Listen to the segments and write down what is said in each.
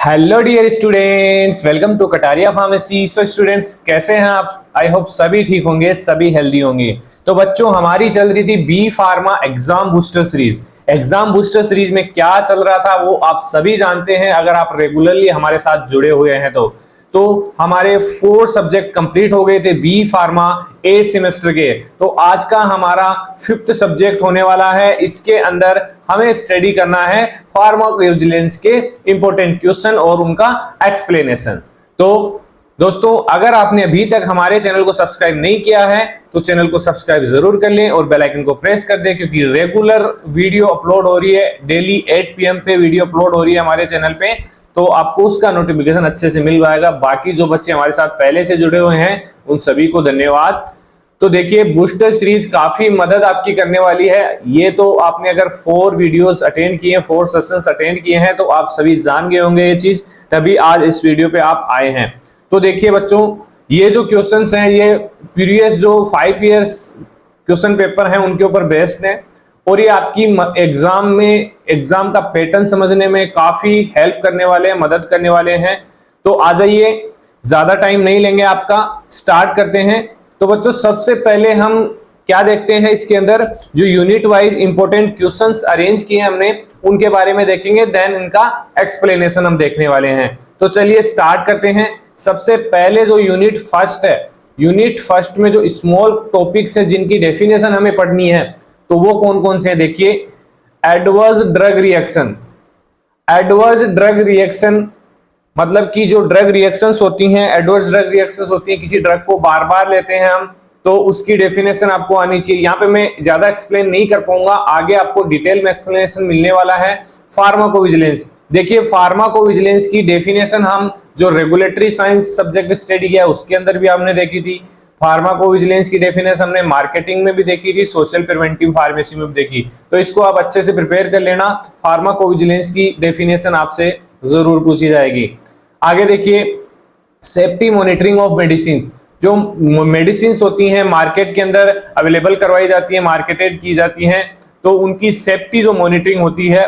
Hello dear students, welcome to Kataria pharmacy. So students, कैसे हैं आप? आई होप सभी ठीक होंगे, सभी हेल्दी होंगे। तो बच्चों, हमारी चल रही थी B pharma exam booster series. Exam booster series में क्या चल रहा था वो आप सभी जानते हैं, अगर आप रेगुलरली हमारे साथ जुड़े हुए हैं तो हमारे 4 सब्जेक्ट कंप्लीट हो गए थे बी फार्मा 8 सेमेस्टर के। तो आज का हमारा 5th सब्जेक्ट होने वाला है। इसके अंदर हमें स्टडी करना है फार्माकोविजिलेंस के इंपॉर्टेंट क्वेश्चन और उनका एक्सप्लेनेशन। तो दोस्तों, अगर आपने अभी तक हमारे चैनल को सब्सक्राइब नहीं किया है तो चैनल को सब्सक्राइब जरूर कर लें और बेल आइकन को प्रेस कर दें, क्योंकि रेगुलर वीडियो अपलोड हो रही है। डेली 8 PM पे वीडियो अपलोड हो रही है हमारे चैनल पे, तो आपको उसका नोटिफिकेशन अच्छे से मिल पाएगा। बाकी जो बच्चे हमारे साथ पहले से जुड़े हुए हैं उन सभी को धन्यवाद। तो देखिए, बूस्टर सीरीज काफी मदद आपकी करने वाली है। ये तो आपने अगर 4 वीडियोस अटेंड किए हैं, 4 सेशंस अटेंड किए हैं, तो आप सभी जान गए होंगे ये चीज, तभी आज इस वीडियो पे आप आए हैं। तो देखिए बच्चों, ये जो क्वेश्चंस हैं ये प्रीवियस जो 5 इयर्स क्वेश्चन पेपर हैं उनके ऊपर बेस्ड है, और ये आपकी एग्जाम का पैटर्न समझने में काफी हेल्प करने वाले हैं, मदद करने वाले हैं। तो आ जाइए, ज्यादा टाइम नहीं लेंगे आपका, स्टार्ट करते हैं। तो बच्चों, सबसे पहले हम क्या देखते हैं, इसके अंदर जो unit wise important questions arrange किए हमने उनके बारे में देखेंगे, देन इनका एक्सप्लेनेशन हम देखने वाले हैं। तो चलिए स्टार्ट करते हैं। सबसे पहले जो यूनिट फर्स्ट है, यूनिट फर्स्ट में जो स्मॉल टॉपिक्स है जिनकी डेफिनेशन हमें पढ़नी है, तो वो कौन कौन से हैं देखिए। Adverse drug reaction. Adverse drug reaction मतलब कि जो ड्रग रिएक्शंस होती हैं, एडवर्स ड्रग रिएक्शंस होती हैं, किसी ड्रग को बार बार लेते हैं हम, तो उसकी डेफिनेशन आपको आनी चाहिए। यहाँ पे मैं ज्यादा एक्सप्लेन नहीं कर पाऊंगा, आगे आपको डिटेल में एक्सप्लेनेशन मिलने वाला है। फार्माकोविजिलेंस, देखिए फार्माकोविजिलेंस की डेफिनेशन हम जो रेगुलेटरी साइंस सब्जेक्ट स्टडी किया उसके अंदर भी हमने देखी थी। फार्माकोविजिलेंस की डेफिनेशन हमने मार्केटिंग में भी देखी थी, सोशल प्रिवेंटिव फार्मेसी में भी देखी। तो इसको आप अच्छे से प्रिपेयर कर लेना। फार्माकोविजिलेंस की डेफिनेशन आपसे जरूर पूछी जाएगी। आगे देखिए, सेफ्टी मॉनिटरिंग ऑफ मेडिसिन। जो मेडिसिन होती हैं मार्केट के अंदर अवेलेबल करवाई जाती है, मार्केटेड की जाती हैं, तो उनकी सेफ्टी जो मॉनिटरिंग होती है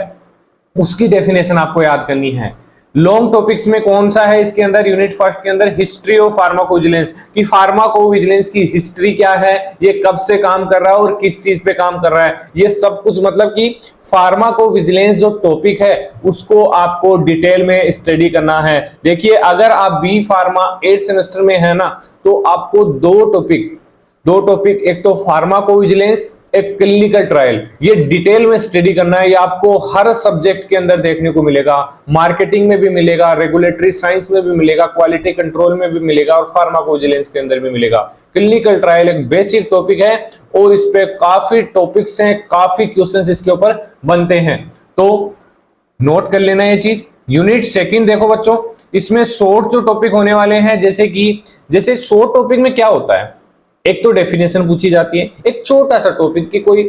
उसकी डेफिनेशन आपको याद करनी है। लॉन्ग टॉपिक्स में कौन सा है इसके अंदर, यूनिट फर्स्ट के अंदर हिस्ट्री ऑफ फार्माकोविजिलेंस, कि फार्माकोविजिलेंस की हिस्ट्री क्या है, ये कब से काम कर रहा है और किस चीज पे काम कर रहा है, ये सब कुछ, मतलब कि फार्माकोविजिलेंस जो टॉपिक है उसको आपको डिटेल में स्टडी करना है। देखिए, अगर आप बी फार्मा 8 सेमेस्टर में है ना, तो आपको दो टॉपिक, एक तो फार्माकोविजिलेंस, एक क्लिनिकल ट्रायल, ये डिटेल में स्टडी करना है। ये आपको हर सब्जेक्ट के अंदर देखने को मिलेगा, मार्केटिंग में भी मिलेगा, रेगुलेटरी साइंस में भी मिलेगा, क्वालिटी कंट्रोल में भी मिलेगा और फार्माकोविजिलेंस के अंदर भी मिलेगा। क्लिनिकल ट्रायल एक बेसिक टॉपिक है और इस पे काफी टॉपिक्स हैं, काफी क्वेश्चंस इसके ऊपर बनते हैं, तो नोट कर लेना ये चीज। यूनिट सेकंड देखो बच्चों, इसमें शॉर्ट जो टॉपिक होने वाले हैं, जैसे शॉर्ट टॉपिक में क्या होता है, एक तो डेफिनेशन पूछी जाती है, एक छोटा सा टॉपिक की कोई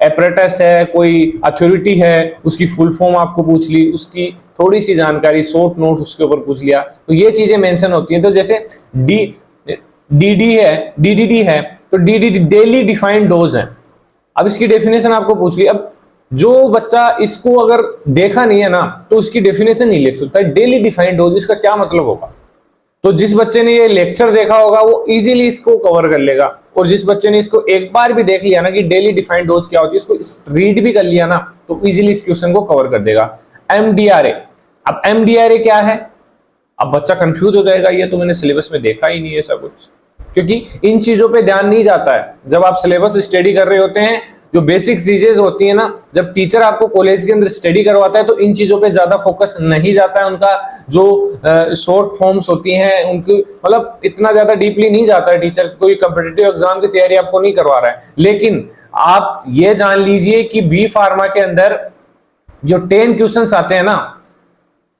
एपरेटस है, कोई अथॉरिटी है, उसकी फुल फॉर्म आपको पूछ ली, उसकी थोड़ी सी जानकारी, शॉर्ट नोट्स उसके ऊपर पूछ लिया, तो ये चीजें मेंशन होती हैं। तो जैसे डीडीडी है, तो डीडीडी डेली डिफाइंड डोज है। अब इसकी डेफिनेशन आपको पूछ ली। अब जो बच्चा इसको अगर देखा नहीं है ना, तो उसकी डेफिनेशन नहीं लिख सकता। डेली डिफाइंड डोज, इसका क्या मतलब होगा? तो जिस बच्चे ने ये लेक्चर देखा होगा वो इजीली इसको कवर कर लेगा, और जिस बच्चे ने इसको एक बार भी देख लिया ना कि डेली डिफाइंड डोज क्या होती है, इसको रीड भी कर लिया ना, तो इजीली इस क्वेश्चन को कवर कर देगा। एमडीआरए, अब एमडीआरए क्या है? अब बच्चा कंफ्यूज हो जाएगा, ये तो मैंने सिलेबस में देखा ही नहीं है सब कुछ, क्योंकि इन चीजों पे ध्यान नहीं जाता है। जब आप सिलेबस स्टडी कर रहे होते हैं, जो बेसिक चीजें होती है ना, जब टीचर आपको कॉलेज के अंदर स्टडी करवाता है तो इन चीजों पे ज्यादा फोकस नहीं जाता है। उनका जो शॉर्ट फॉर्म्स होती हैं उनकी, मतलब इतना ज्यादा डीपली नहीं जाता है टीचर। कोई कॉम्पिटिटिव एग्जाम की तैयारी आपको नहीं करवा रहा है, लेकिन आप ये जान लीजिए कि बी फार्मा के अंदर जो 10 क्वेश्चन आते हैं ना,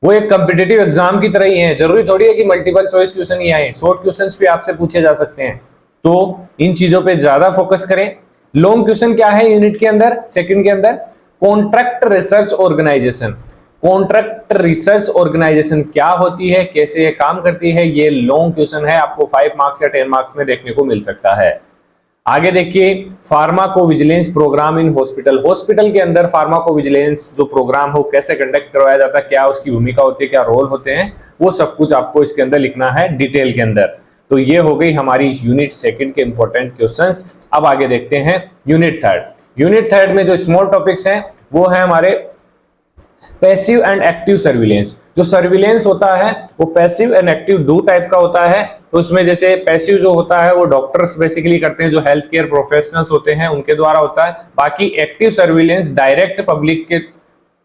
वो एक कॉम्पिटिटिव एग्जाम की तरह ही है। जरूरी थोड़ी है कि मल्टीपल चॉइस क्वेश्चन ही आए, शॉर्ट क्वेश्चन भी आपसे पूछे जा सकते हैं। तो इन चीजों पे ज्यादा फोकस करें। लॉन्ग क्वेश्चन क्या है यूनिट के अंदर, सेकंड के अंदर? Contract research organisation. Contract research organisation क्या होती है, कैसे ये काम करती है, ये लॉन्ग क्वेश्चन है, आपको 5 मार्क्स या 10 मार्क्स में देखने को मिल सकता है। आगे देखिए pharmacovigilance programme in hospital. Hospital के अंदर फार्माकोविजिलेंस जो प्रोग्राम हो कैसे कंडक्ट करवाया जाता है, क्या उसकी भूमिका होती है, क्या रोल होते हैं, वो सब कुछ आपको इसके अंदर लिखना है डिटेल के अंदर। तो ये हो गई हमारी यूनिट सेकंड के इंपॉर्टेंट क्वेश्चंस। अब आगे देखते हैं यूनिट थर्ड। यूनिट थर्ड में जो स्मॉल टॉपिक्स हैं वो है हमारे पैसिव एंड एक्टिव सर्विलेंस। जो सर्विलेंस होता है वो पैसिव एंड एक्टिव दो टाइप का होता है। तो उसमें जैसे पैसिव जो होता है वो डॉक्टर्स बेसिकली करते हैं, जो हेल्थ केयर प्रोफेशनल्स होते हैं उनके द्वारा होता है। बाकी एक्टिव सर्विलेंस डायरेक्ट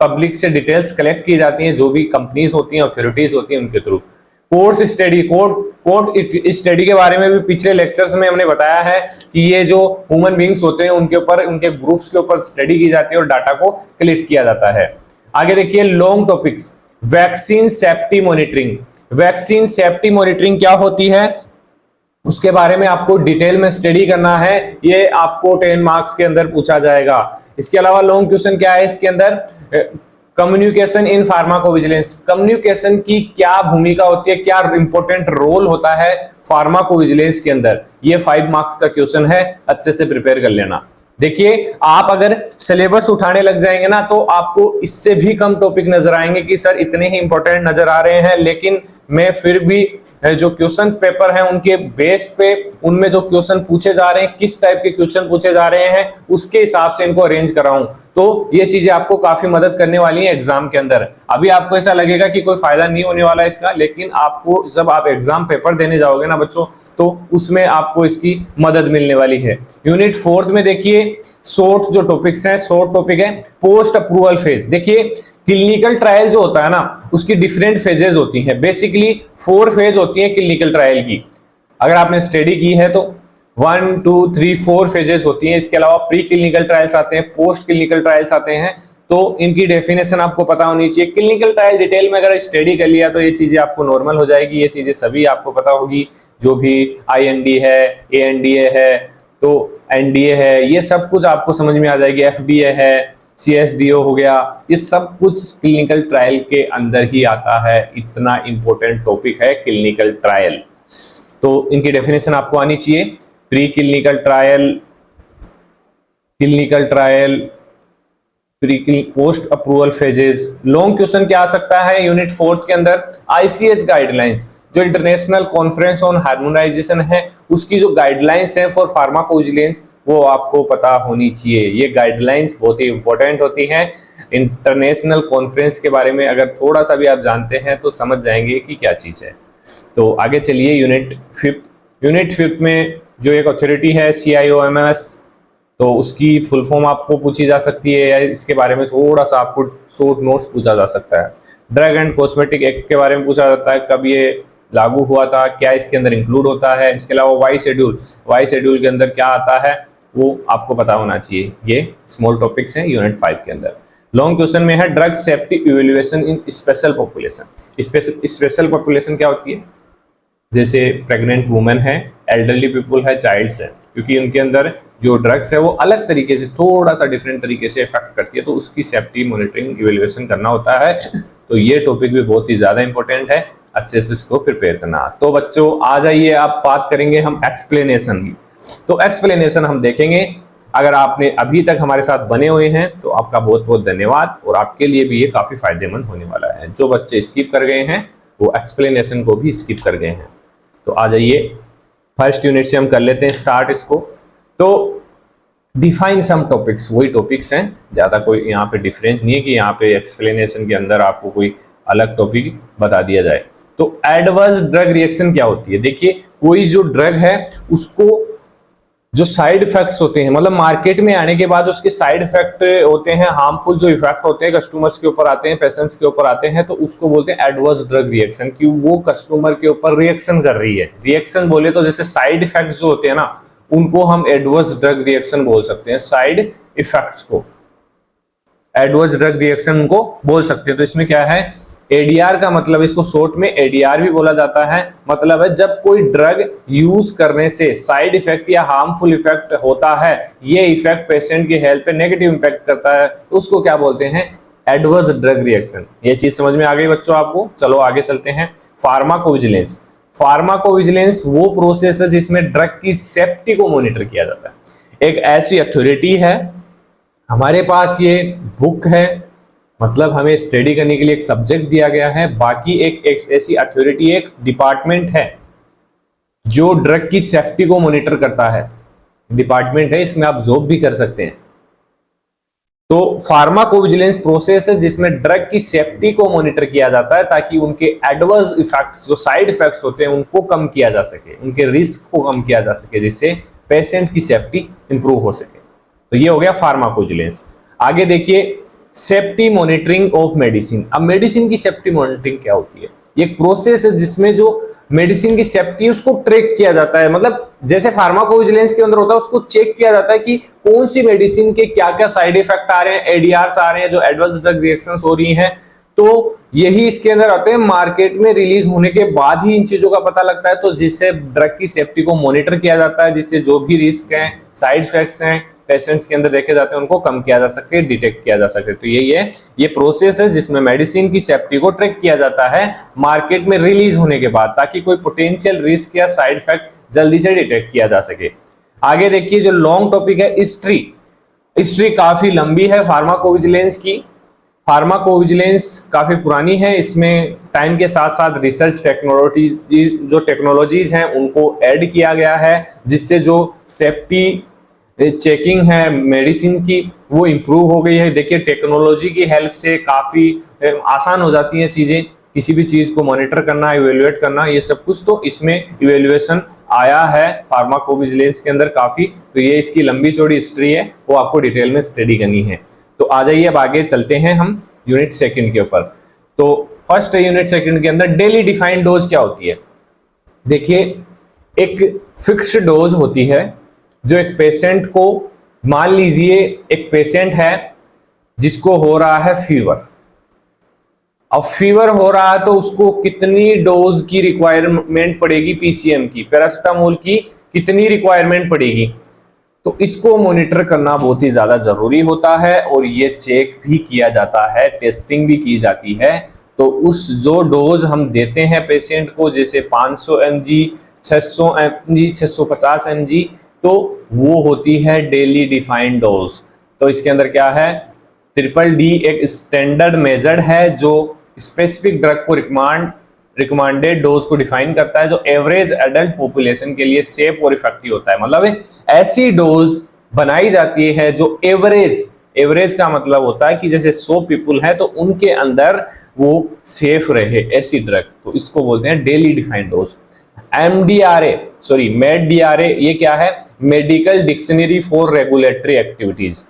पब्लिक से डिटेल्स कलेक्ट की जाती हैं, जो भी कंपनीज होती हैं, अथॉरिटीज होती हैं, उनके थ्रू। कोर्ट स्टडी के बारे में भी पिछले लेक्चर्स में हमने बताया है कि ये जो ह्यूमन बींग्स होते हैं उनके ऊपर, उनके ग्रुप्स के ऊपर स्टडी की जाती है और डाटा को कलेक्ट किया जाता है। आगे देखिए long topics, vaccine safety monitoring. Vaccine safety monitoring क्या होती है उसके बारे में आपको डिटेल में स्टडी करना है। ये आपको 10 मार्क्स के अंदर पूछा जाएगा। इसके अलावा लॉन्ग क्वेश्चन क्या है इसके अंदर, कम्युनिकेशन इन फार्माकोविजिलेंस। कम्युनिकेशन की क्या भूमिका होती है, क्या इंपॉर्टेंट रोल होता है फार्माकोविजिलेंस के अंदर, ये 5 मार्क्स का क्वेश्चन है, अच्छे से प्रिपेयर कर लेना। देखिए आप अगर सिलेबस उठाने लग जाएंगे ना तो आपको इससे भी कम टॉपिक नजर आएंगे कि सर इतने ही इंपॉर्टेंट नजर आ रहे हैं, लेकिन मैं फिर भी जो क्वेश्चन पेपर हैं उनके बेस पे उनमें जो क्वेश्चन पूछे जा रहे हैं, किस टाइप के क्वेश्चन पूछे जा रहे हैं, उसके हिसाब से इनको अरेंज कर रहा हूं। तो ये चीजें आपको काफी मदद करने वाली है एग्जाम के अंदर। अभी आपको ऐसा लगेगा कि कोई फायदा नहीं होने वाला है इसका, लेकिन आपको जब आप एग्जाम पेपर देने जाओगे ना बच्चों, तो उसमें आपको इसकी मदद मिलने वाली है। यूनिट फोर्थ में देखिए शॉर्ट जो टॉपिक्स हैं, शॉर्ट टॉपिक है पोस्ट अप्रूवल फेज। देखिए क्लिनिकल ट्रायल जो होता है ना उसकी डिफरेंट फेजेस होती हैं। बेसिकली 4 फेज होती है क्लिनिकल ट्रायल की। अगर आपने स्टडी की है तो 1, 2, 3, 4 फेजेस होती हैं। इसके अलावा प्री क्लिनिकल ट्रायल्स आते हैं, पोस्ट क्लिनिकल ट्रायल्स आते हैं। तो इनकी डेफिनेशन आपको पता होनी चाहिए। क्लिनिकल ट्रायल डिटेल में अगर स्टडी कर लिया तो ये चीजें आपको नॉर्मल हो जाएगी, ये चीजें सभी आपको पता होगी। जो भी IND है, ANDA है, तो NDA है, ये सब कुछ आपको समझ में आ जाएगी। FDA है, CSDO हो गया, ये सब कुछ क्लिनिकल ट्रायल के अंदर ही आता है। इतना इंपॉर्टेंट टॉपिक है क्लिनिकल ट्रायल, तो इनकी डेफिनेशन आपको आनी चाहिए। Pre clinical trial, clinical trial, post approval phases. Long question क्या आ सकता है यूनिट 4 के अंदर, ICH गाइडलाइंस, जो इंटरनेशनल कॉन्फ्रेंस ऑन हार्मोनाइजेशन है उसकी जो गाइडलाइंस है फॉर फार्माकोविजिलेंस, वो आपको पता होनी चाहिए। ये गाइडलाइंस बहुत ही इंपॉर्टेंट होती हैं। इंटरनेशनल कॉन्फ्रेंस के बारे में अगर थोड़ा सा भी आप जानते हैं तो समझ जाएंगे कि क्या चीज है। तो आगे चलिए यूनिट 5। यूनिट 5 में जो एक अथॉरिटी है CIOMS, तो उसकी फुल फॉर्म आपको पूछी जा सकती है, या इसके बारे में थोड़ा सा आपको शॉर्ट नोट्स पूछा जा सकता है। ड्रग एंड कॉस्मेटिक एक्ट के बारे में पूछा जाता है, कब ये लागू हुआ था, क्या इसके अंदर इंक्लूड होता है। इसके अलावा वाई शेड्यूल के अंदर क्या आता है वो आपको पता होना चाहिए। ये स्मॉल टॉपिक्स हैं यूनिट 5 के अंदर। लॉन्ग क्वेश्चन में है ड्रग सेफ्टी इवैल्यूएशन इन स्पेशल पॉपुलेशन। स्पेशल पॉपुलेशन क्या होती है, जैसे प्रेग्नेंट वुमेन है, एल्डरली पीपल है, चाइल्ड्स है, क्योंकि उनके अंदर जो ड्रग्स है वो अलग तरीके से, थोड़ा सा डिफरेंट तरीके से इफेक्ट करती है, तो उसकी सेफ्टी मॉनिटरिंग इवैल्यूएशन करना होता है। तो ये टॉपिक भी बहुत ही ज्यादा इंपॉर्टेंट है, अच्छे से इसको प्रिपेयर करना। तो बच्चों आ जाइए, आप बात करेंगे हम एक्सप्लेनेशन की। तो एक्सप्लेनेशन हम देखेंगे। अगर आपने अभी तक हमारे साथ बने हुए हैं तो आपका बहुत बहुत धन्यवाद, और आपके लिए भी ये काफी फायदेमंद होने वाला है। जो बच्चे स्किप कर गए हैं वो एक्सप्लेनेशन को भी स्किप कर गए हैं। तो आ जाइए फर्स्ट यूनिट से हम कर लेते हैं स्टार्ट इसको। तो डिफाइन सम टॉपिक्स, वही टॉपिक्स हैं, ज्यादा कोई यहाँ पे डिफरेंस नहीं है कि यहाँ पे एक्सप्लेनेशन के अंदर आपको कोई अलग टॉपिक बता दिया जाए। तो एडवर्स ड्रग रिएक्शन क्या होती है, देखिए कोई जो ड्रग है उसको जो साइड इफेक्ट्स होते हैं, मतलब मार्केट में आने के बाद उसके साइड इफेक्ट होते हैं, हार्मफुल जो इफेक्ट होते हैं कस्टमर्स के ऊपर आते हैं, पेशेंट्स के ऊपर आते हैं, तो उसको बोलते हैं एडवर्स ड्रग रिएक्शन, कि वो कस्टमर के ऊपर रिएक्शन कर रही है। रिएक्शन बोले तो जैसे साइड इफेक्ट्स जो होते हैं ना, उनको हम एडवर्स ड्रग रिएक्शन बोल सकते हैं। साइड इफेक्ट्स को एडवर्स ड्रग रिएक्शन को बोल सकते हैं। तो इसमें क्या है, एडीआर का मतलब, इसको शॉर्ट में एडीआर भी बोला जाता है, मतलब है जब कोई ड्रग यूज करने से साइड इफेक्ट या हार्मफुल इफेक्ट होता है, ये इफेक्ट पेशेंट की हेल्थ पे नेगेटिव इंपैक्ट करता है, तो उसको क्या बोलते हैं, एडवर्स ड्रग रिएक्शन। ये चीज समझ में आ गई बच्चों आपको। चलो आगे चलते हैं। फार्माकोविजिलेंस। फार्माकोविजिलेंस वो प्रोसेस है जिसमें ड्रग की सेफ्टी को मॉनिटर किया जाता है। एक ऐसी अथॉरिटी है, हमारे पास ये बुक है, मतलब हमें स्टडी करने के लिए एक सब्जेक्ट दिया गया है, बाकी एक ऐसी अथॉरिटी, एक डिपार्टमेंट है जो ड्रग की सेफ्टी को मॉनिटर करता है। डिपार्टमेंट है, इसमें आप जॉब भी कर सकते हैं। तो फार्माकोविजिलेंस प्रोसेस है जिसमें ड्रग की सेफ्टी को मॉनिटर किया जाता है ताकि उनके एडवर्स इफेक्ट्स, जो साइड इफेक्ट्स होते हैं, उनको कम किया जा सके, उनके रिस्क को कम किया जा सके, जिससे पेशेंट की सेफ्टी इंप्रूव हो सके। तो ये हो गया फार्माकोविजिलेंस। आगे देखिए सेफ्टी मॉनिटरिंग ऑफ मेडिसिन। अब मेडिसिन की सेफ्टी मॉनिटरिंग क्या होती है? ये एक प्रोसेस है जिसमें जो मेडिसिन की सेफ्टी है उसको ट्रैक किया जाता है। मतलब जैसे फार्माकोविजिलेंस के अंदर होता है, उसको चेक किया जाता है कि कौन सी मेडिसिन के क्या क्या साइड इफेक्ट आ रहे हैं, एडीआरस आ रहे हैं, जो एडवर्स ड्रग रिएक्शंस हो रही हैं। तो यही इसके अंदर आते हैं। मार्केट में रिलीज होने के बाद ही इन चीजों का पता लगता है, तो जिससे ड्रग की सेफ्टी को मॉनिटर किया जाता है, जिससे जो भी रिस्क हैं, साइड इफेक्ट्स हैं पेशेंट्स के अंदर देखे जाते हैं, उनको कम किया जा सकते हैं, डिटेक्ट किया जा सकता है। तो यही है, ये प्रोसेस है जिसमें मेडिसिन की सेफ्टी को ट्रैक किया जाता है मार्केट में रिलीज होने के बाद, ताकि कोई पोटेंशियल रिस्क या साइड इफेक्ट जल्दी से डिटेक्ट किया जा सके। आगे देखिए, जो लॉन्ग टॉपिक है हिस्ट्री। हिस्ट्री काफी लंबी है फार्माकोविजिलेंस की। फार्माकोविजिलेंस काफी पुरानी है, इसमें टाइम के साथ साथ रिसर्च टेक्नोलॉजीज हैं उनको ऐड किया गया है, जिससे जो सेफ्टी चेकिंग है मेडिसिन की वो इम्प्रूव हो गई है। देखिए टेक्नोलॉजी की हेल्प से काफी आसान हो जाती हैं चीजें, किसी भी चीज को मॉनिटर करना, इवेल्युएट करना, ये सब कुछ तो इसमें इवेल्युएशन आया है फार्माकोविजिलेंस के अंदर काफी। तो ये इसकी लंबी चौड़ी हिस्ट्री है, वो आपको डिटेल में स्टडी करनी है। तो आ जाइए अब आगे चलते हैं हम यूनिट सेकंड के ऊपर। तो फर्स्ट यूनिट सेकंड के अंदर डेली डिफाइंड डोज क्या होती है? देखिए एक फिक्स्ड डोज होती है जो एक पेशेंट को, मान लीजिए एक पेशेंट है जिसको हो रहा है फीवर। अब फीवर हो रहा है तो उसको कितनी डोज की रिक्वायरमेंट पड़ेगी? पीसीएम की, पैरासिटामोल की कितनी रिक्वायरमेंट पड़ेगी? तो इसको मॉनिटर करना बहुत ही ज्यादा जरूरी होता है और ये चेक भी किया जाता है, टेस्टिंग भी की जाती है। तो उस जो डोज हम देते हैं पेशेंट को, जैसे 500 mg, 600 mg, 650 mg, तो वो होती है डेली डिफाइंड डोज। तो इसके अंदर क्या है? DDD एक स्टैंडर्ड मेजर्ड है जो स्पेसिफिक ड्रग को रिकमेंडेड डोज को डिफाइन करता है, जो एवरेज एडल्ट पॉपुलेशन के लिए सेफ और इफेक्टिव होता है। मतलब ऐसी डोज बनाई जाती है जो एवरेज का मतलब होता है कि जैसे 100 पीपल है तो उनके अंदर वो सेफ रहे, ऐसी ड्रग, तो इसको बोलते हैं डेली डिफाइंड डोज। MDRA, ये क्या है? Medical dictionary for regulatory activities.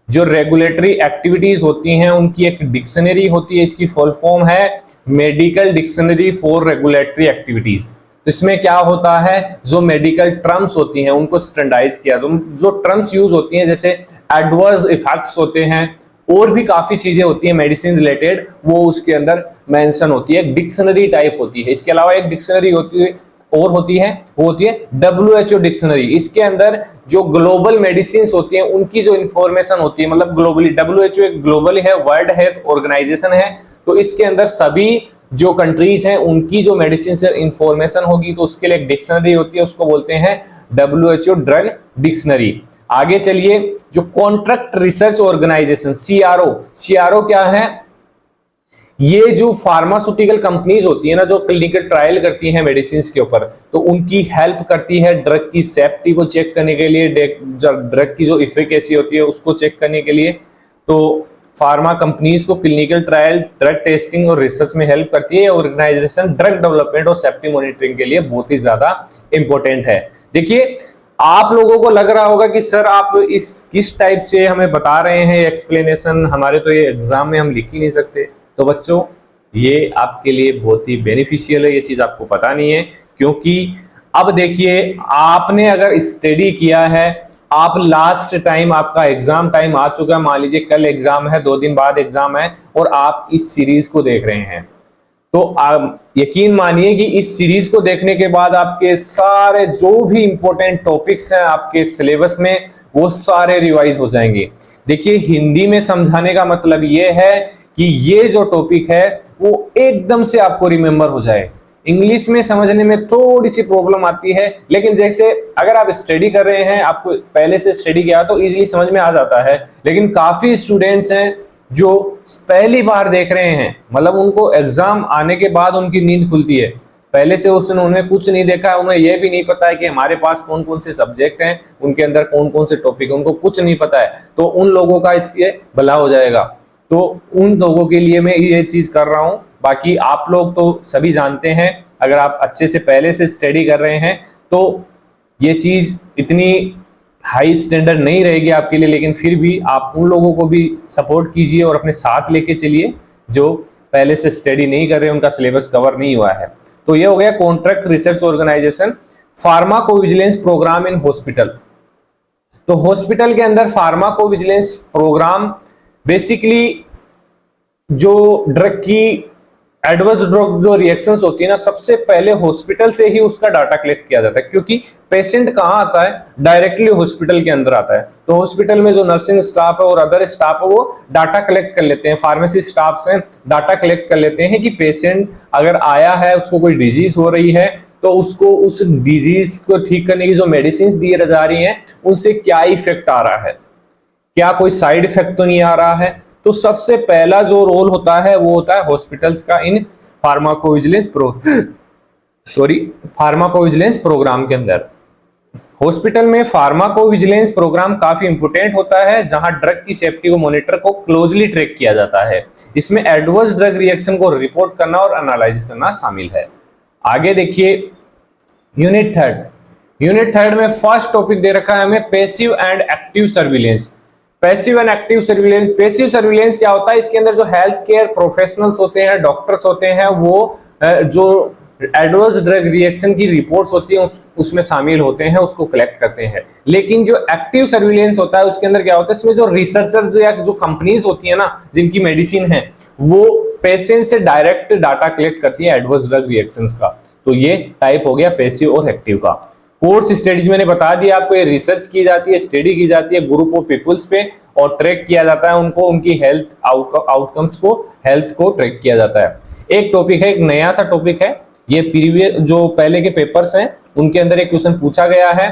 जो रेगुलेटरी एक्टिविटीज होती हैं उनकी एक डिक्शनरी होती है, इसकी फुल फॉर्म है medical dictionary for regulatory activities. तो इसमें क्या होता है, जो मेडिकल टर्म्स होती हैं उनको स्टैंडर्डाइज किया। तो जो टर्म्स यूज होती हैं जैसे एडवर्स इफेक्ट्स होते हैं और भी काफी चीजें होती है मेडिसिन रिलेटेड, वो उसके अंदर मेंशन होती है, डिक्शनरी टाइप होती है। इसके अलावा एक डिक्शनरी होती है और होती है, वो होती है WHO डिक्शनरी। इसके अंदर जो ग्लोबल मेडिसिन होती हैं उनकी जो इंफॉर्मेशन होती है, मतलब ग्लोबली, WHO एक ग्लोबली है, वर्ल्ड हेल्थ ऑर्गेनाइजेशन है, तो इसके अंदर सभी जो कंट्रीज हैं उनकी जो मेडिसिन से इंफॉर्मेशन होगी तो उसके लिए एक डिक्शनरी होती है, उसको बोलते हैं WHO ड्रग डिक्शनरी। आगे चलिए, जो कॉन्ट्रैक्ट रिसर्च ऑर्गेनाइजेशन CRO क्या है? ये जो फार्मास्यूटिकल कंपनीज होती है ना, जो क्लिनिकल ट्रायल करती हैं मेडिसिन के ऊपर, तो उनकी हेल्प करती है ड्रग की सेफ्टी को चेक करने के लिए, ड्रग की जो इफिकेसी होती है उसको चेक करने के लिए। तो फार्मा कंपनीज को क्लिनिकल ट्रायल, ड्रग टेस्टिंग और रिसर्च में हेल्प करती है। ऑर्गेनाइजेशन ड्रग डेवलपमेंट और सेफ्टी मॉनिटरिंग के लिए बहुत ही ज्यादा इंपॉर्टेंट है। देखिए आप लोगों को लग रहा होगा कि सर आप इस किस टाइप से हमें बता रहे हैं एक्सप्लेनेशन, हमारे तो ये एग्जाम में हम लिख ही नहीं सकते। तो बच्चों ये आपके लिए बहुत ही बेनिफिशियल है, ये चीज आपको पता नहीं है, क्योंकि अब देखिए आपने अगर स्टडी किया है, आप लास्ट टाइम आपका एग्जाम टाइम आ चुका है, मान लीजिए कल एग्जाम है, 2 दिन बाद एग्जाम है और आप इस सीरीज को देख रहे हैं, तो आप यकीन मानिए कि इस सीरीज को देखने के बाद आपके सारे जो भी इंपॉर्टेंट टॉपिक्स हैं आपके सिलेबस में वो सारे रिवाइज हो जाएंगे। देखिए हिंदी में समझाने का मतलब ये है कि ये जो टॉपिक है वो एकदम से आपको रिमेंबर हो जाए, इंग्लिश में समझने में थोड़ी सी प्रॉब्लम आती है, लेकिन जैसे अगर आप स्टडी कर रहे हैं, आपको पहले से स्टडी किया तो इजीली समझ में आ जाता है। लेकिन काफी स्टूडेंट्स हैं जो पहली बार देख रहे हैं, मतलब उनको एग्जाम आने के बाद उनकी नींद खुलती है, पहले से उन्होंने कुछ नहीं देखा है, उन्हें यह भी नहीं पता है कि हमारे पास कौन कौन से सब्जेक्ट हैं, उनके अंदर कौन कौन से टॉपिक है, उनको कुछ नहीं पता है। तो उन लोगों का इसके भला हो जाएगा, तो उन लोगों के लिए मैं ये चीज कर रहा हूं। बाकी आप लोग तो सभी जानते हैं, अगर आप अच्छे से पहले से स्टडी कर रहे हैं तो ये चीज इतनी हाई स्टैंडर्ड नहीं रहेगी आपके लिए, लेकिन फिर भी आप उन लोगों को भी सपोर्ट कीजिए और अपने साथ लेके चलिए जो पहले से स्टडी नहीं कर रहे, उनका सिलेबस कवर नहीं हुआ है। तो ये हो गया contract research organisation pharmacovigilance programme in hospital. तो हॉस्पिटल के अंदर फार्माकोविजिलेंस प्रोग्राम बेसिकली जो ड्रग की एडवर्स ड्रग जो रिएक्शंस होती है ना, सबसे पहले हॉस्पिटल से ही उसका डाटा कलेक्ट किया जाता है, क्योंकि पेशेंट कहां आता है, डायरेक्टली हॉस्पिटल के अंदर आता है। तो हॉस्पिटल में जो नर्सिंग स्टाफ है और अदर स्टाफ है वो डाटा कलेक्ट कर लेते हैं, फार्मेसी स्टाफ से डाटा कलेक्ट कर लेते हैं कि पेशेंट अगर आया है, उसको कोई डिजीज हो रही है, तो उसको उस डिजीज को ठीक करने की जो मेडिसिन दी जा रही है उनसे क्या इफेक्ट आ रहा है, क्या कोई साइड इफेक्ट तो नहीं आ रहा है। तो सबसे पहला जो रोल होता है वो होता है हॉस्पिटल्स का इन फार्माकोविजिलेंस प्रोग्राम के अंदर। हॉस्पिटल में फार्माकोविजिलेंस प्रोग्राम काफी इंपोर्टेंट होता है, जहां ड्रग की सेफ्टी को मॉनिटर को क्लोजली ट्रैक किया जाता है। इसमें एडवर्स ड्रग रिएक्शन को रिपोर्ट करना और एनालाइज करना शामिल है। आगे देखिए यूनिट थर्ड में फर्स्ट टॉपिक दे रखा है हमें passive and active surveillance. Passive and active surveillance, passive surveillance क्या होता है, इसके अंदर जो हेल्थ केयर प्रोफेशनल्स होते हैं, डॉक्टर्स होते हैं, वो जो एडवर्स ड्रग रिएक्शन की रिपोर्ट्स होती हैं उसमें शामिल होते हैं, उसको कलेक्ट करते हैं। लेकिन जो एक्टिव सर्विलेंस होता है उसके अंदर क्या होता है, इसमें जो रिसर्चर्स या जो कंपनीज होती है ना जिनकी मेडिसिन है, वो पेशेंट से डायरेक्ट डाटा कलेक्ट करती है एडवर्स ड्रग रिएक्शंस का। तो ये टाइप हो गया पैसिव और एक्टिव का। कोर्स स्टडीज मैंने बता दिया आपको, ये रिसर्च की जाती है, स्टडी की जाती है ग्रुप ऑफ पीपल्स पे और ट्रैक किया जाता है उनको, उनकी हेल्थ आउटकम्स को, हेल्थ को ट्रैक किया जाता है। एक टॉपिक है, एक नया सा टॉपिक है, ये प्रीवियस जो पहले के पेपर्स हैं उनके अंदर एक क्वेश्चन पूछा गया है।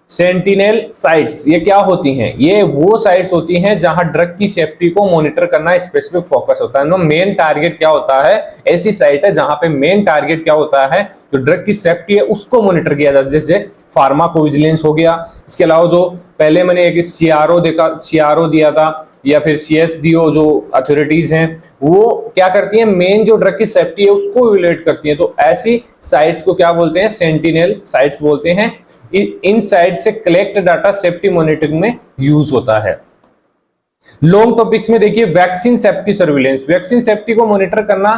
सेंटिनल साइट्स ये क्या होती हैं, ये वो साइट्स होती हैं जहां ड्रग की सेफ्टी को मॉनिटर करना स्पेसिफिक फोकस होता है। मेन टारगेट क्या होता है, ऐसी साइट है जहां पे मेन टारगेट क्या होता है, जो ड्रग की सेफ्टी है उसको मॉनिटर किया जाता है, जैसे फार्माकोविजिलेंस हो गया। इसके अलावा जो पहले मैंने एक सीआरओ दिया था, या फिर सीएसडीओ जो अथॉरिटीज हैं वो क्या करती हैं, मेन जो ड्रग की सेफ्टी है उसको इवैल्यूएट करती हैं। तो ऐसी साइट्स को क्या बोलते हैं, सेंटिनल साइट्स बोलते हैं। इन साइट से कलेक्ट डाटा सेफ्टी मॉनिटरिंग में यूज होता है। लॉन्ग टॉपिक्स में देखिए vaccine safety surveillance. Vaccine safety को मॉनिटर करना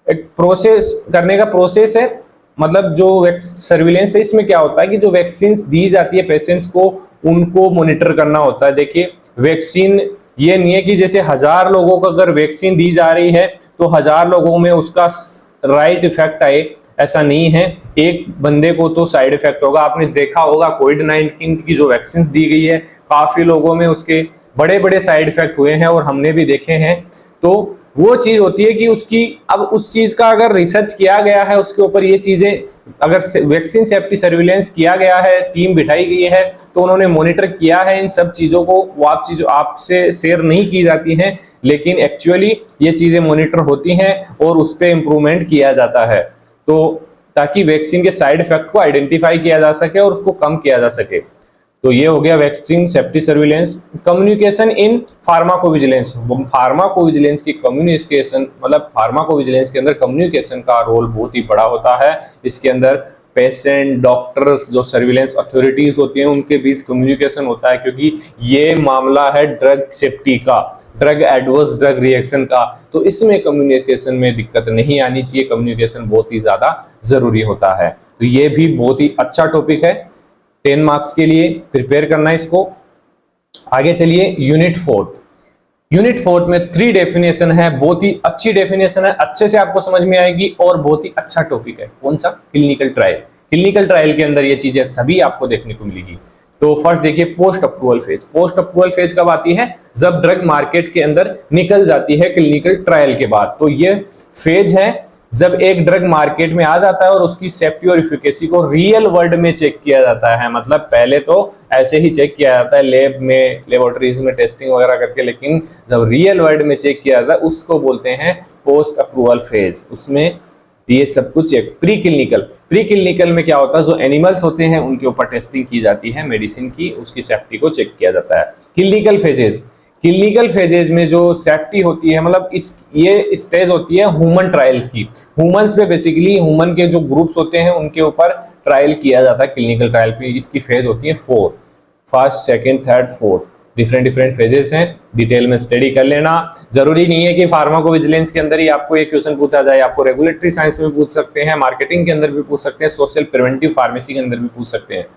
एक प्रोसेस है, मतलब जो सर्विलेंस है इसमें क्या होता है कि जो वैक्सीन दी जाती है पेशेंट्स को उनको मॉनिटर करना होता है। देखिए वैक्सीन ये नहीं है कि जैसे 1000 लोगों को अगर वैक्सीन दी जा रही है तो 1000 लोगों में उसका राइट इफेक्ट आए, ऐसा नहीं है। एक बंदे को तो साइड इफेक्ट होगा। आपने देखा होगा कोविड-19 की जो वैक्सीन दी गई है, काफी लोगों में उसके बड़े बड़े साइड इफेक्ट हुए हैं और हमने भी देखे हैं। तो वो चीज होती है कि उसकी अब उस चीज का अगर रिसर्च किया गया है उसके ऊपर, ये चीजें अगर वैक्सीन सेफ्टी सर्विलेंस किया गया है, टीम बिठाई गई है, तो उन्होंने मॉनिटर किया है इन सब चीजों को, वो आपसे शेयर नहीं की जाती हैं, लेकिन एक्चुअली ये चीजें मॉनिटर होती हैं और उस पर इंप्रूवमेंट किया जाता है, तो ताकि वैक्सीन के साइड इफेक्ट को आइडेंटिफाई किया जा सके और उसको कम किया जा सके। तो ये हो गया vaccine safety surveillance. Communication in pharmacovigilance, pharmacovigilance की कम्युनिकेशन, मतलब फार्माकोविजिलेंस के अंदर कम्युनिकेशन का रोल बहुत ही बड़ा होता है। इसके अंदर पेशेंट, डॉक्टर्स, जो सर्विलेंस अथॉरिटीज होती हैं उनके बीच कम्युनिकेशन होता है, क्योंकि ये मामला है ड्रग सेफ्टी का, ड्रग एडवर्स ड्रग रिएक्शन का, तो इसमें कम्युनिकेशन में दिक्कत नहीं आनी चाहिए। कम्युनिकेशन बहुत ही ज्यादा जरूरी होता है। तो ये भी बहुत ही अच्छा टॉपिक है, 10 मार्क्स के लिए प्रिपेयर करना है इसको। आगे चलिए यूनिट 4 में 3 डेफिनेशन है, बहुत ही अच्छी डेफिनेशन है, अच्छे से आपको समझ में आएगी और बहुत ही अच्छा टॉपिक है। कौन सा, क्लिनिकल ट्रायल। क्लिनिकल ट्रायल के अंदर ये चीजें सभी आपको देखने को मिलेगी। तो फर्स्ट देखिए post approval phase. Post approval phase कब आती है, जब ड्रग मार्केट के अंदर निकल जाती है क्लिनिकल ट्रायल के बाद। तो ये फेज है जब एक ड्रग मार्केट में आ जाता है और उसकी सेफ्टी और एफिकेसी को रियल वर्ल्ड में चेक किया जाता है, मतलब पहले तो ऐसे ही चेक किया जाता है लैब में, लेबोरेटरीज में टेस्टिंग वगैरह करके, लेकिन जब रियल वर्ल्ड में चेक किया जाता है उसको बोलते हैं पोस्ट अप्रूवल फेज। उसमें ये सब कुछ एक प्री क्लिनिकल में क्या होता है, जो एनिमल्स होते हैं उनके ऊपर टेस्टिंग की जाती है मेडिसिन की, उसकी सेफ्टी को चेक किया जाता है। क्लिनिकल फेजेज में जो सेफ्टी होती है, मतलब ये स्टेज होती है ह्यूमन ट्रायल्स की। ह्यूमंस पे बेसिकली ह्यूमन के जो ग्रुप्स होते हैं उनके ऊपर ट्रायल किया जाता है क्लिनिकल ट्रायल पे। इसकी फेज होती है 4, first, second, third, fourth, different phases हैं। डिटेल में स्टडी कर लेना। जरूरी नहीं है कि फार्माकोविजिलेंस के अंदर ही आपको एक क्वेश्चन पूछा जाए, आपको रेगुलेटरी साइंस में पूछ सकते हैं, मार्केटिंग के अंदर भी पूछ सकते हैं, सोशल प्रिवेंटिव फार्मेसी के अंदर भी पूछ सकते हैं।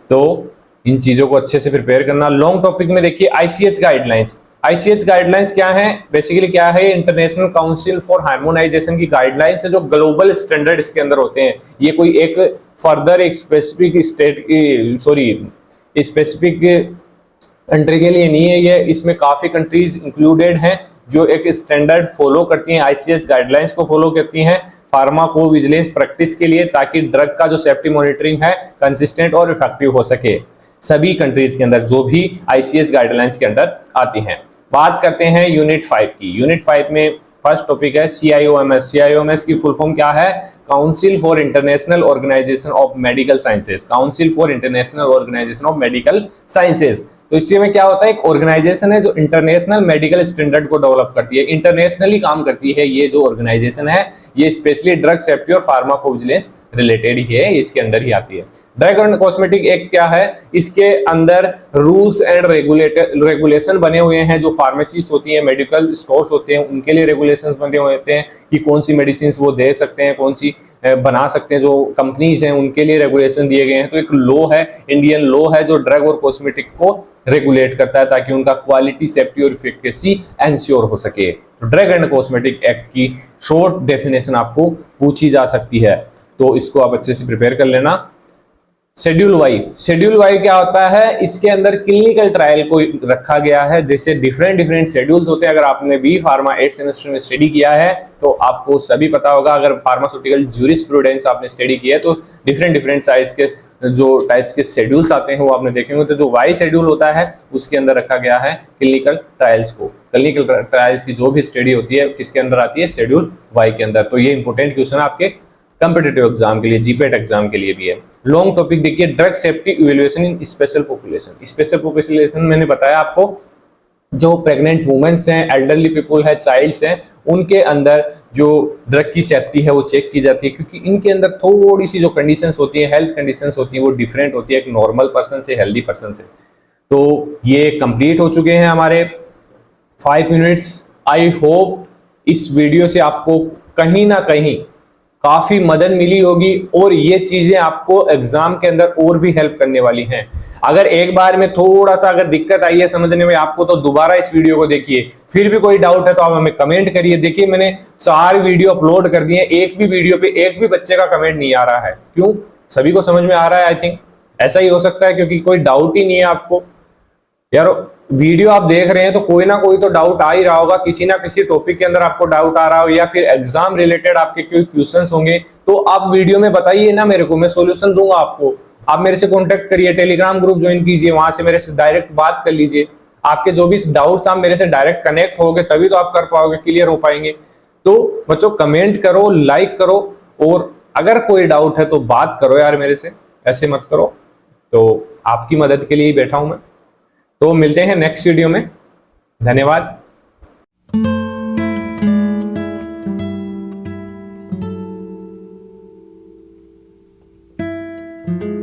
तो इन चीजों को अच्छे से प्रिपेयर करना। लॉन्ग टॉपिक में देखिए आईसीएच गाइडलाइंस क्या है, बेसिकली क्या है, इंटरनेशनल काउंसिल फॉर हार्मोनाइजेशन की गाइडलाइंस है, जो ग्लोबल स्टैंडर्ड इसके अंदर होते हैं। ये कोई एक फर्दर एक स्पेसिफिक कंट्री के लिए नहीं है, ये इसमें काफी कंट्रीज इंक्लूडेड हैं जो एक स्टैंडर्ड फॉलो करती हैं, आईसीएच गाइडलाइंस को फॉलो करती हैं फार्माकोविजिलेंस प्रैक्टिस के लिए, ताकि ड्रग का जो सेफ्टी मॉनिटरिंग है कंसिस्टेंट और इफेक्टिव हो सके सभी कंट्रीज के अंदर जो भी आईसीएच गाइडलाइंस के अंडर आती हैं। बात करते हैं यूनिट 5 की। यूनिट 5 में फर्स्ट टॉपिक है CIOMS की फुल फॉर्म क्या है, council for international organisation of medical sciences. तो इसमें क्या होता है, एक ऑर्गेनाइजेशन है जो इंटरनेशनल मेडिकल स्टैंडर्ड को डेवलप करती है, इंटरनेशनली काम करती है। ये जो ऑर्गेनाइजेशन है ये स्पेशली ड्रग सेफ्टी और फार्माकोविजिलेंस रिलेटेड ही है, इसके अंदर ही आती है। ड्रग एंड कॉस्मेटिक एक्ट क्या है, इसके अंदर रूल्स एंड रेगुलेशन बने हुए हैं। जो फार्मेसीज होती हैं, मेडिकल स्टोर्स होते हैं, उनके लिए रेगुलेशंस बने हुए होते हैं कि कौन सी मेडिसिन वो दे सकते हैं, कौन सी बना सकते हैं। जो कंपनीज हैं उनके लिए रेगुलेशन दिए गए हैं। तो एक लॉ है, इंडियन लॉ है, जो ड्रग और कॉस्मेटिक को रेगुलेट करता है ताकि उनका क्वालिटी, सेफ्टी और इफिकेसी एंश्योर हो सके। तो ड्रग एंड कॉस्मेटिक एक्ट की शॉर्ट डेफिनेशन आपको पूछी जा सकती है, तो इसको आप अच्छे से प्रिपेयर कर लेना। शेड्यूल वाई क्या होता है, इसके अंदर क्लिनिकल ट्रायल को रखा गया है। जैसे डिफरेंट शेड्यूल्स होते हैं। अगर आपने बी फार्मा 8 सेमेस्टर में स्टडी किया है तो आपको सभी पता होगा। अगर फार्मास्यूटिकल ज्यूरिस्प्रूडेंस आपने स्टडी किया है तो डिफरेंट साइज के जो टाइप्स के शेड्यूल्स आते हैं वो आपने देखे होंगे। तो जो वाई शेड्यूल होता है उसके अंदर रखा गया है क्लिनिकल ट्रायल्स को। क्लिनिकल ट्रायल्स की जो भी स्टडी होती है किसके अंदर आती है, शेड्यूल वाई के अंदर। तो ये इंपॉर्टेंट क्वेश्चन आपके कंपिटिटिव एग्जाम के लिए, जीपेट एग्जाम के लिए भी है। लॉन्ग टॉपिक देखिए, ड्रग सेफ्टी इवैल्यूएशन इन स्पेशल पॉपुलेशन मैंने बताया आपको, जो प्रेग्नेंट वुमेन्स हैं, एल्डरली पीपल है, चाइल्ड्स हैं, उनके अंदर जो ड्रग की सेफ्टी है वो चेक की जाती है, क्योंकि इनके अंदर थोड़ी सी जो कंडीशंस होती है, हेल्थ कंडीशंस होती है, वो डिफरेंट होती है एक नॉर्मल पर्सन से, हेल्दी पर्सन से। तो ये कंप्लीट हो चुके हैं हमारे 5 मिनट्स। आई होप इस वीडियो से आपको कहीं ना कहीं काफी मदद मिली होगी और ये चीजें आपको एग्जाम के अंदर और भी हेल्प करने वाली हैं। अगर एक बार में थोड़ा सा अगर दिक्कत आई है समझने में आपको, तो दोबारा इस वीडियो को देखिए। फिर भी कोई डाउट है तो आप हमें कमेंट करिए। देखिए मैंने 4 वीडियो अपलोड कर दिए, एक भी वीडियो पे एक भी बच्चे का कमेंट नहीं आ रहा है। क्यों? सभी को समझ में आ रहा है। आई थिंक ऐसा ही हो सकता है क्योंकि कोई डाउट ही नहीं है आपको। यार वीडियो आप देख रहे हैं तो कोई ना कोई तो डाउट आ ही रहा होगा, किसी ना किसी टॉपिक के अंदर आपको डाउट आ रहा हो, या फिर एग्जाम रिलेटेड आपके कोई क्वेश्चंस होंगे तो आप वीडियो में बताइए ना मेरे को, मैं सॉल्यूशन दूंगा आपको। आप मेरे से कांटेक्ट करिए, टेलीग्राम ग्रुप ज्वाइन कीजिए, वहां से मेरे से डायरेक्ट बात कर लीजिए। आपके जो भी डाउट्स आप मेरे से डायरेक्ट कनेक्ट होगे तभी तो आप कर पाओगे, क्लियर हो पाएंगे। तो बच्चों कमेंट करो, लाइक करो, और अगर कोई डाउट है तो बात करो यार मेरे से, ऐसे मत करो। तो आपकी मदद के लिए ही बैठा हूं मैं। तो मिलते हैं नेक्स्ट वीडियो में। धन्यवाद। thank you